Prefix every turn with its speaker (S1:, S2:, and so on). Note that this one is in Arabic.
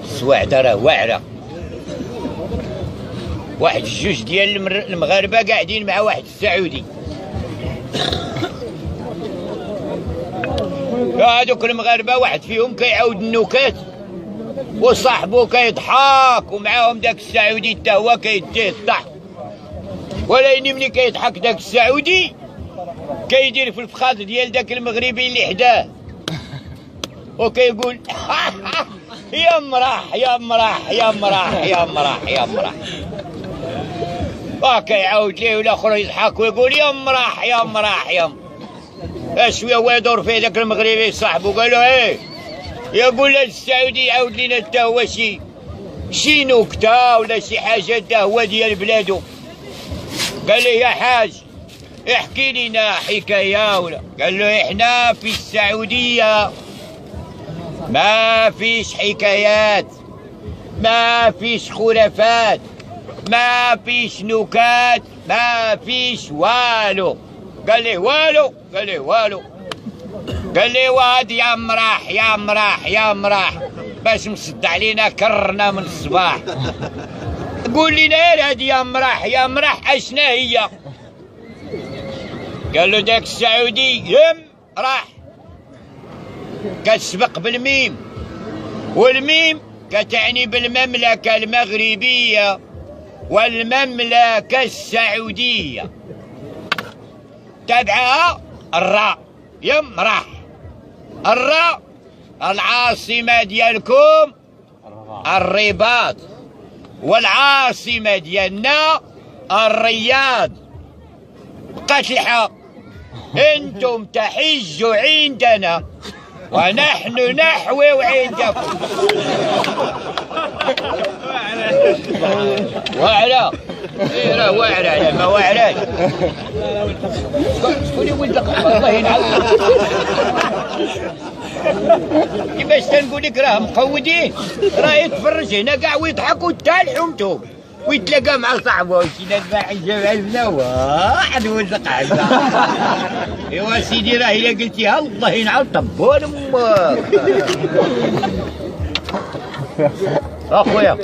S1: السواعدة راه واعرة. واحد جوج ديال المغاربة قاعدين مع واحد السعودي. هادوك المغاربة واحد فيهم كيعاود النكات وصاحبو كيضحك ومعاهم داك السعودي حتى هو كيديه الضحك، ولكن ملي كيضحك داك السعودي كيدير في الفخاذ ديال داك المغربي اللي حداه وكيقول يا مرح يا مرح يا مرح يا مرح يا مرح. كيعاود ليه والاخر يضحك ويقول يا مرح يا مرح يا مرح. شويه هو يدور فيه داك المغربي صاحبو قال له ايه، يقول له السعودي يعاود لينا حتى هو شي نكته ولا شي حاجه حتى هو ديال بلادو. قال له يا حاج احكي لنا حكايه ولا. قال له احنا في السعوديه ما فيش حكايات، ما فيش خرافات، ما فيش نكات، ما فيش والو. قال لي والو؟ قال لي والو. قال لي واد يا مرح يا مرح يا مرح باش مصدع علينا كرنا من الصباح. قول لنا هادي يا مرح يا مرح اشنا هي؟ قال له داك السعودي يم راح كتسبق بالميم، والميم كتعني بالمملكة المغربية والمملكة السعودية، تبعها الراء يم راح. الراء العاصمة ديالكم الرباط، والعاصمة ديالنا الرياض. بقات الحق انتم تحجوا عندنا ونحن نحوي عندكم. واعرة ايه راه واعرة ما واعراش. شكون ولد الله ينعم. كيفاش تنقول لك راه مقودين، راه يتفرج هنا كاع ويضحكوا حتى لحومتهم ويتلاقى مع صاحبه شي ناس جاب عندنا واحد ولد قعده. ايوا سيدي راه الا قلتيها الله ينعم طبون امك. اخويا